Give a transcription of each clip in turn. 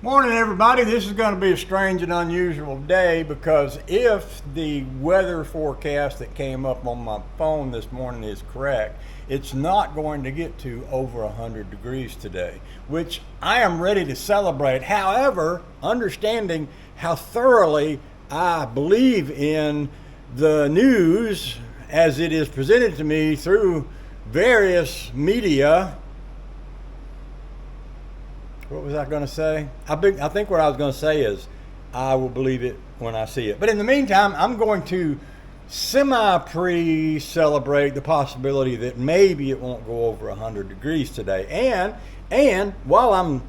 Morning, everybody. This is going to be a strange and unusual day because if the weather forecast that came up on my phone this morning is correct, it's not going to get to over 100 degrees today, which I am ready to celebrate. However, understanding how thoroughly I believe in the news as it is presented to me through various media. What was I going to say? I think what I was going to say is I will believe it when I see it. But in the meantime, I'm going to pre-celebrate the possibility that maybe it won't go over 100 degrees today. And while I'm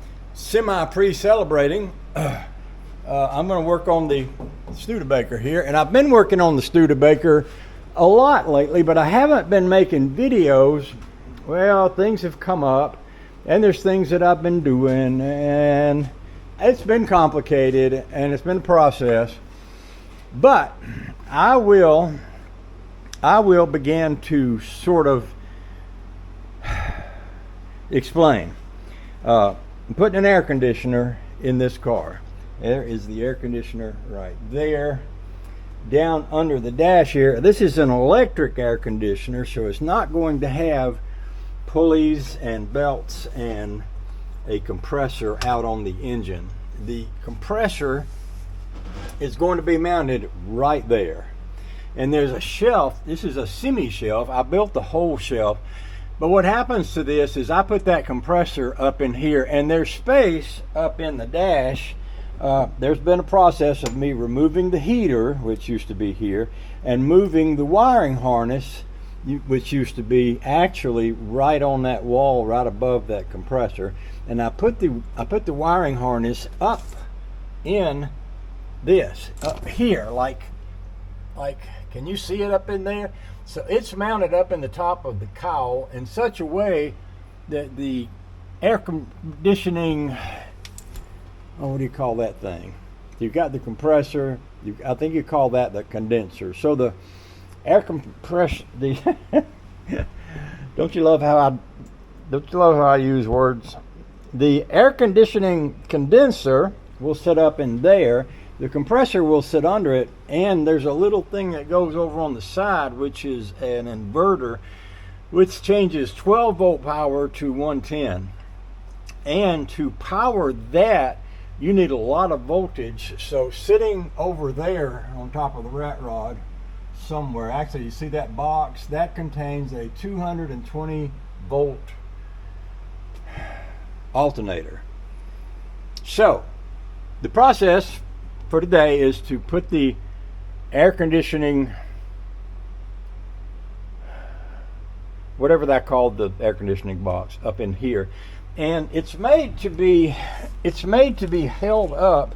pre-celebrating, I'm going to work on the Studebaker here. And I've been working on the Studebaker a lot lately, but I haven't been making videos. Well, things have come up. And there's things that I've been doing, and it's been complicated, and it's been a process. But I will begin to sort of explain. I'm putting an air conditioner in this car. There is the air conditioner right there. Down under the dash here, this is an electric air conditioner, so it's not going to have pulleys and belts and a compressor out on the engine. The compressor is going to be mounted right there. And there's a shelf. This is a semi-shelf. I built the whole shelf. But what happens to this is I put that compressor up in here, and there's space up in the dash. There's been a process of me removing the heater, which used to be here, and moving the wiring harness, which used to be actually right on that wall right above that compressor. And I put the wiring harness up in this up here, like can you see it up in there? So it's mounted up in the top of the cowl in such a way that the air conditioning, what do you call that thing? You've got the compressor, I think you call that the condenser. So the air compression, don't you love how I use words? The air conditioning condenser will sit up in there. The compressor will sit under it, and there's a little thing that goes over on the side, which is an inverter, which changes 12 volt power to 110. And to power that, you need a lot of voltage. So sitting over there on top of the rat rod somewhere, actually you see that box, that contains a 220 volt alternator. So the process for today is to put the air conditioning, whatever that called, the air conditioning box, up in here. And it's made to be held up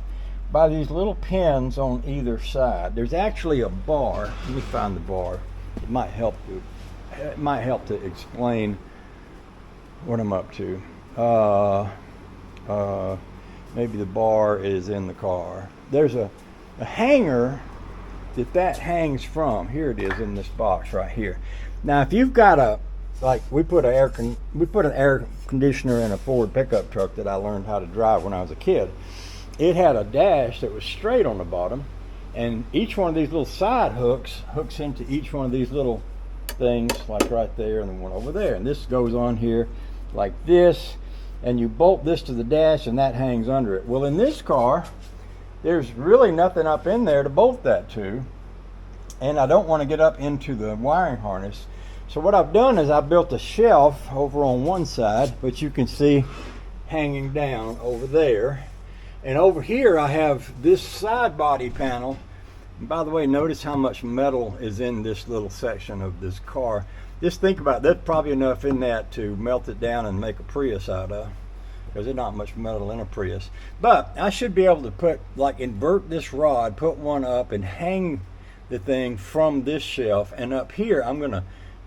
by these little pins on either side. There's actually a bar. Let me find the bar. It might help to explain what I'm up to. Maybe the bar is in the car. There's a hanger that hangs from. Here it is in this box right here. Now, if you've got we put an air conditioner in a Ford pickup truck that I learned how to drive when I was a kid. It had a dash that was straight on the bottom, and each one of these little side hooks into each one of these little things, like right there and the one over there. And this goes on here like this, and you bolt this to the dash, and that hangs under it. Well, in this car, there's really nothing up in there to bolt that to, and I don't want to get up into the wiring harness. So what I've done is I built a shelf over on one side, which you can see hanging down over there. And over here I have this side body panel. And by the way, notice how much metal is in this little section of this car. Just think about it. There's probably enough in that to melt it down and make a Prius out of, because there's not much metal in a Prius. But I should be able to invert this rod, put one up, and hang the thing from this shelf. And up here I'm going to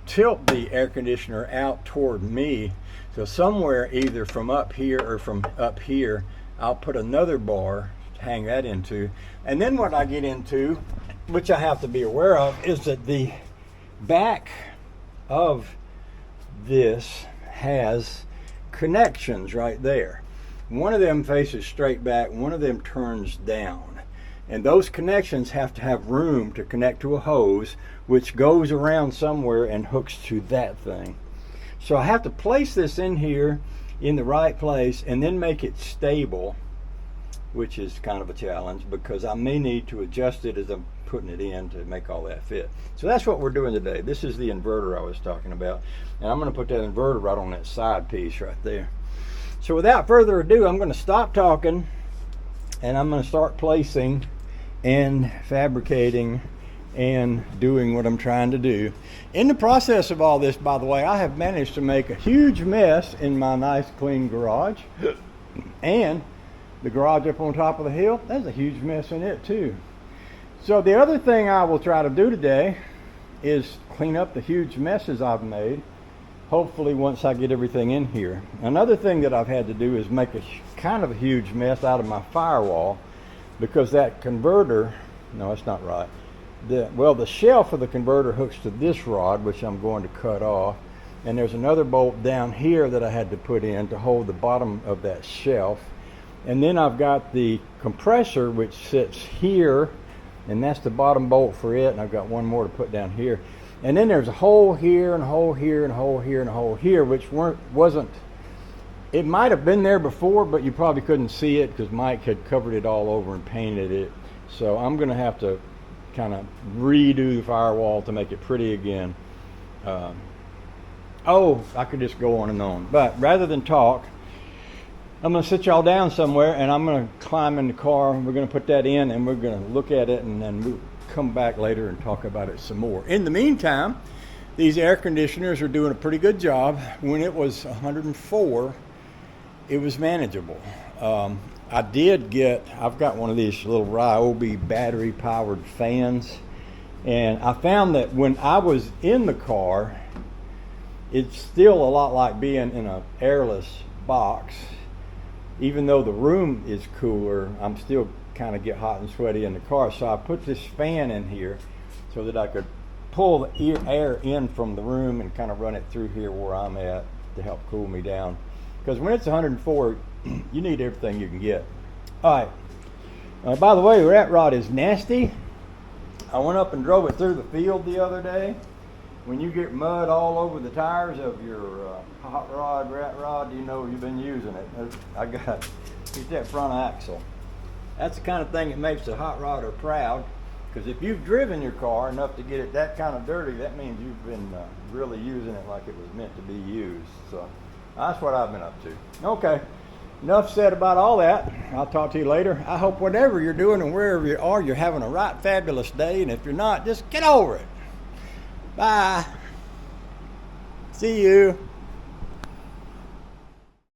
tilt the air conditioner out toward me. So somewhere either from up here or from up here, I'll put another bar to hang that into. And then what I get into, which I have to be aware of, is that the back of this has connections right there. One of them faces straight back, one of them turns down. And those connections have to have room to connect to a hose, which goes around somewhere and hooks to that thing. So I have to place this in here in the right place and then make it stable, which is kind of a challenge because I may need to adjust it as I'm putting it in to make all that fit. So that's what we're doing today. This is the inverter I was talking about, and I'm going to put that inverter right on that side piece right there. So without further ado, I'm going to stop talking and I'm going to start placing and fabricating and doing what I'm trying to do. In the process of all this, by the way, I have managed to make a huge mess in my nice clean garage. And the garage up on top of the hill, there's a huge mess in it too. So the other thing I will try to do today is clean up the huge messes I've made, hopefully once I get everything in here. Another thing that I've had to do is make a kind of a huge mess out of my firewall, because that converter, no, it's not right. The shelf of the converter hooks to this rod, which I'm going to cut off, and there's another bolt down here that I had to put in to hold the bottom of that shelf. And then I've got the compressor, which sits here, and that's the bottom bolt for it, and I've got one more to put down here. And then there's a hole here, and a hole here, and a hole here, and a hole here, which wasn't, it might have been there before, but you probably couldn't see it because Mike had covered it all over and painted it. So I'm going to have to kind of redo the firewall to make it pretty again. I could just go on and on. But rather than talk, I'm going to sit y'all down somewhere and I'm going to climb in the car. We're going to put that in and we're going to look at it and then we'll come back later and talk about it some more. In the meantime, these air conditioners are doing a pretty good job. When it was 104, it was manageable. I've got one of these little Ryobi battery powered fans, and I found that when I was in the car, it's still a lot like being in an airless box. Even though the room is cooler, I'm still kind of get hot and sweaty in the car. So I put this fan in here so that I could pull the air in from the room and kind of run it through here where I'm at to help cool me down. Because when it's 104, you need everything you can get. All right. By the way, the rat rod is nasty. I went up and drove it through the field the other day. When you get mud all over the tires of your hot rod, rat rod, you know you've been using it. It's that front axle. That's the kind of thing that makes a hot rodder proud. Because if you've driven your car enough to get it that kind of dirty, that means you've been really using it like it was meant to be used. So that's what I've been up to. Okay, enough said about all that. I'll talk to you later. I hope whatever you're doing and wherever you are, you're having a right fabulous day. And if you're not, just get over it. Bye. See you.